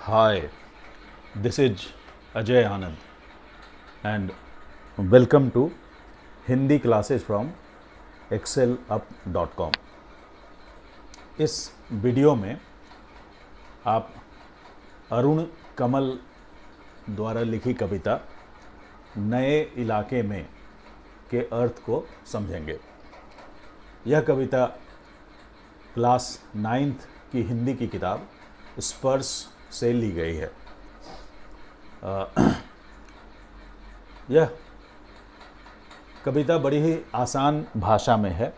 Hi, this is Ajay Anand and welcome to Hindi classes from excelup.com। इस video में आप अरुण कमल द्वारा लिखी कविता नए इलाके में के अर्थ को समझेंगे। यह कविता क्लास 9th की हिंदी की किताब स्पर्श से ली गई है। यह कविता बड़ी ही आसान भाषा में है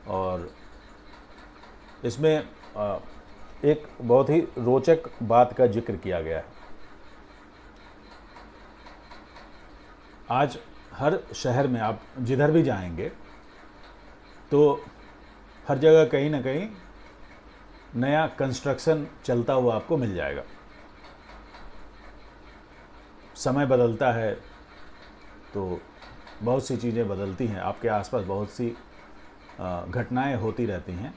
और इसमें एक बहुत ही रोचक बात का जिक्र किया गया है। आज हर शहर में आप जिधर भी जाएंगे तो हर जगह कहीं ना कहीं नया कंस्ट्रक्शन चलता हुआ आपको मिल जाएगा। समय बदलता है तो बहुत सी चीज़ें बदलती हैं, आपके आसपास बहुत सी घटनाएं होती रहती हैं।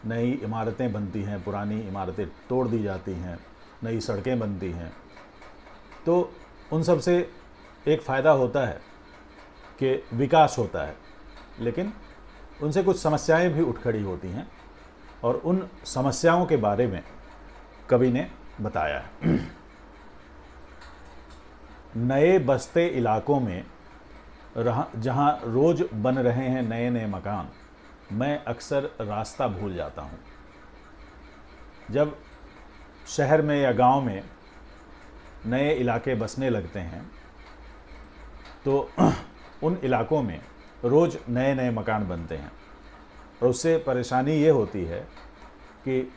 नई इमारतें बनती हैं, पुरानी इमारतें तोड़ दी जाती हैं, नई सड़कें बनती हैं। तो उन सब से एक फ़ायदा होता है कि विकास होता है, लेकिन उनसे कुछ समस्याएं भी उठ खड़ी होती हैं और उन समस्याओं के बारे में कवि ने बताया है। नए बसते इलाकों में जहाँ रोज़ बन रहे हैं नए नए मकान, मैं अक्सर रास्ता भूल जाता हूँ। जब शहर में या गांव में नए इलाके बसने लगते हैं तो उन इलाकों में रोज़ नए नए मकान बनते हैं और उससे परेशानी ये होती है कि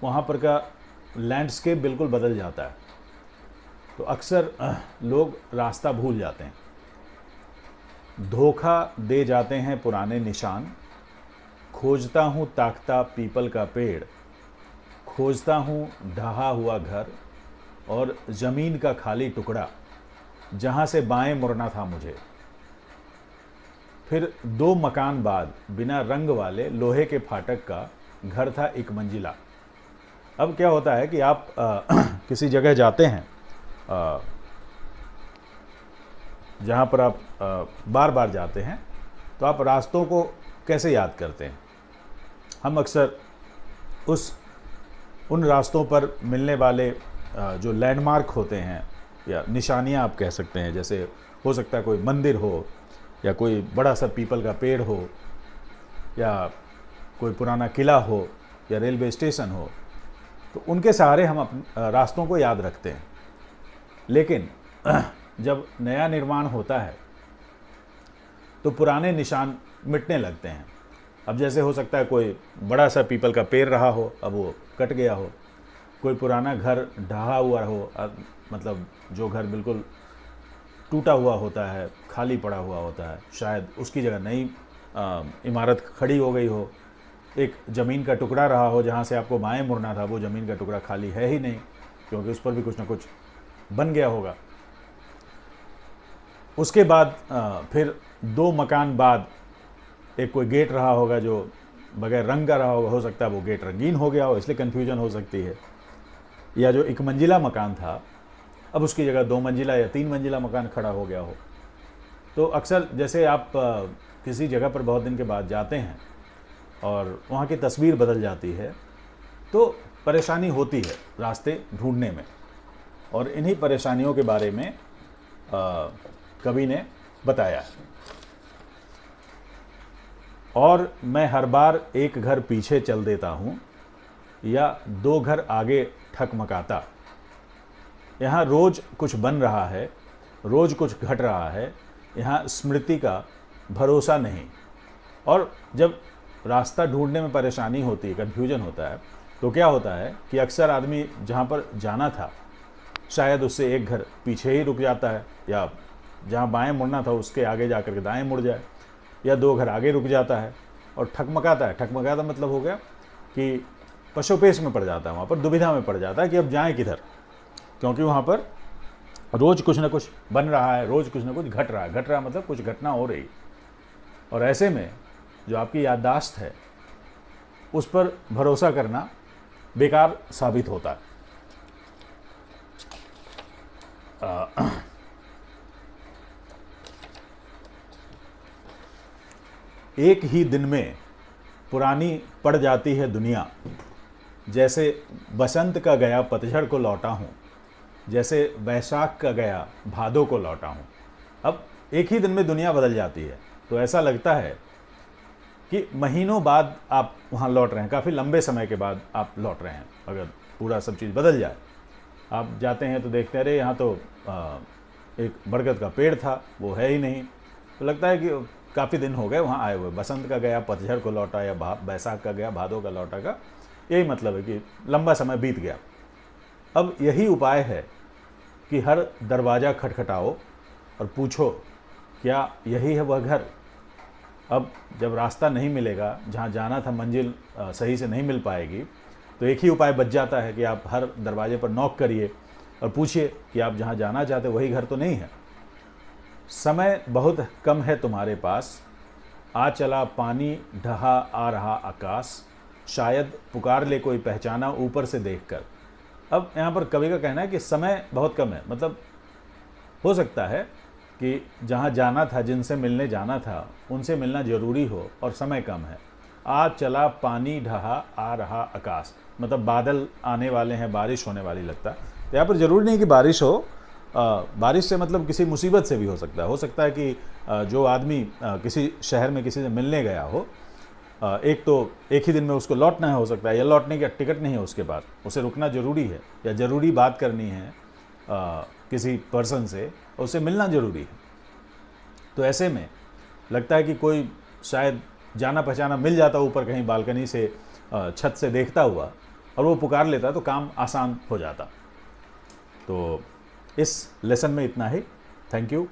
वहाँ पर का लैंडस्केप बिल्कुल बदल जाता है। तो अक्सर लोग रास्ता भूल जाते हैं, धोखा दे जाते हैं पुराने निशान। खोजता हूँ ताकता पीपल का पेड़, खोजता हूँ ढहा हुआ घर और ज़मीन का खाली टुकड़ा जहाँ से बाएं मुड़ना था मुझे। फिर 2 मकान बाद बिना रंग वाले लोहे के फाटक का घर था 1 मंजिला। अब क्या होता है कि आप किसी जगह जाते हैं जहाँ पर आप बार बार जाते हैं, तो आप रास्तों को कैसे याद करते हैं? हम अक्सर उन रास्तों पर मिलने वाले जो लैंडमार्क होते हैं या निशानियाँ आप कह सकते हैं, जैसे हो सकता है कोई मंदिर हो या कोई बड़ा सा पीपल का पेड़ हो या कोई पुराना किला हो या रेलवे स्टेशन हो, तो उनके सहारे हम अपने रास्तों को याद रखते हैं। लेकिन जब नया निर्माण होता है तो पुराने निशान मिटने लगते हैं। अब जैसे हो सकता है कोई बड़ा सा पीपल का पेड़ रहा हो, अब वो कट गया हो। कोई पुराना घर ढहा हुआ हो, मतलब जो घर बिल्कुल टूटा हुआ होता है, खाली पड़ा हुआ होता है, शायद उसकी जगह नई इमारत खड़ी हो गई हो। एक ज़मीन का टुकड़ा रहा हो जहाँ से आपको बाएं मुड़ना था, वो ज़मीन का टुकड़ा खाली है ही नहीं, क्योंकि उस पर भी कुछ ना कुछ बन गया होगा। उसके बाद फिर 2 मकान बाद एक कोई गेट रहा होगा जो बगैर रंग का रहा होगा। हो सकता है वो गेट रंगीन हो गया हो, इसलिए कन्फ्यूजन हो सकती है। या जो 1 मंजिला मकान था, अब उसकी जगह 2 मंजिला या 3 मंजिला मकान खड़ा हो गया हो। तो अक्सर जैसे आप किसी जगह पर बहुत दिन के बाद जाते हैं और वहाँ की तस्वीर बदल जाती है, तो परेशानी होती है रास्ते ढूंढने में। और इन्हीं परेशानियों के बारे में कवि ने बताया। और मैं हर बार 1 घर पीछे चल देता हूँ या 2 घर आगे ठकमकाता। यहाँ रोज़ कुछ बन रहा है, रोज़ कुछ घट रहा है, यहाँ स्मृति का भरोसा नहीं। और जब रास्ता ढूंढने में परेशानी होती है, कन्फ्यूजन होता है, तो क्या होता है कि अक्सर आदमी जहाँ पर जाना था शायद उससे 1 घर पीछे ही रुक जाता है, या जहाँ बाएं मुड़ना था उसके आगे जाकर के दाएं मुड़ जाए, या 2 घर आगे रुक जाता है और ठकमकाता है। ठकमकाता मतलब हो गया कि पशुपेश में पड़ जाता है, वहाँ पर दुविधा में पड़ जाता है कि अब जाएं किधर, क्योंकि वहाँ पर रोज़ कुछ ना कुछ बन रहा है, रोज़ कुछ ना कुछ घट रहा है। घट रहा मतलब कुछ घटना हो रही। और ऐसे में जो आपकी याददाश्त है उस पर भरोसा करना बेकार साबित होता है। एक ही दिन में पुरानी पड़ जाती है दुनिया, जैसे बसंत का गया पतझड़ को लौटा हूँ, जैसे वैशाख का गया भादों को लौटा हूँ। अब एक ही दिन में दुनिया बदल जाती है, तो ऐसा लगता है कि महीनों बाद आप वहाँ लौट रहे हैं, काफ़ी लंबे समय के बाद आप लौट रहे हैं। अगर पूरा सब चीज़ बदल जाए, आप जाते हैं तो देखते हैं अरे यहाँ तो एक बरगद का पेड़ था, वो है ही नहीं। तो लगता है कि काफ़ी दिन हो गए वहाँ आए हुए, बसंत का गया पतझड़ को लौटा या वैशाख का गया भादों का लौटा का, यही मतलब है कि लंबा समय बीत गया। अब यही उपाय है कि हर दरवाज़ा खटखटाओ और पूछो क्या यही है वह घर। अब जब रास्ता नहीं मिलेगा, जहाँ जाना था मंजिल सही से नहीं मिल पाएगी, तो एक ही उपाय बच जाता है कि आप हर दरवाजे पर नॉक करिए और पूछिए कि आप जहाँ जाना चाहते वही घर तो नहीं है। समय बहुत कम है तुम्हारे पास, आ चला पानी ढहा आ रहा आकाश, शायद पुकार ले कोई पहचाना ऊपर से देखकर। अब यहाँ पर कवि का कहना है कि समय बहुत कम है, मतलब हो सकता है कि जहाँ जाना था, जिनसे मिलने जाना था, उनसे मिलना ज़रूरी हो और समय कम है। आ चला पानी ढहा आ रहा आकाश, मतलब बादल आने वाले हैं, बारिश होने वाली लगता है। तो यहाँ पर ज़रूरी नहीं कि बारिश हो, बारिश से मतलब किसी मुसीबत से भी हो सकता है। हो सकता है कि जो आदमी किसी शहर में किसी से मिलने गया हो, एक तो एक ही दिन में उसको लौटना है, हो सकता है, या लौटने का टिकट नहीं है उसके पास, उसे रुकना ज़रूरी है, या ज़रूरी बात करनी है किसी पर्सन से, उससे मिलना ज़रूरी है। तो ऐसे में लगता है कि कोई शायद जाना पहचाना मिल जाता ऊपर कहीं बालकनी से, छत से देखता हुआ, और वो पुकार लेता तो काम आसान हो जाता। तो इस लेसन में इतना ही। Thank you.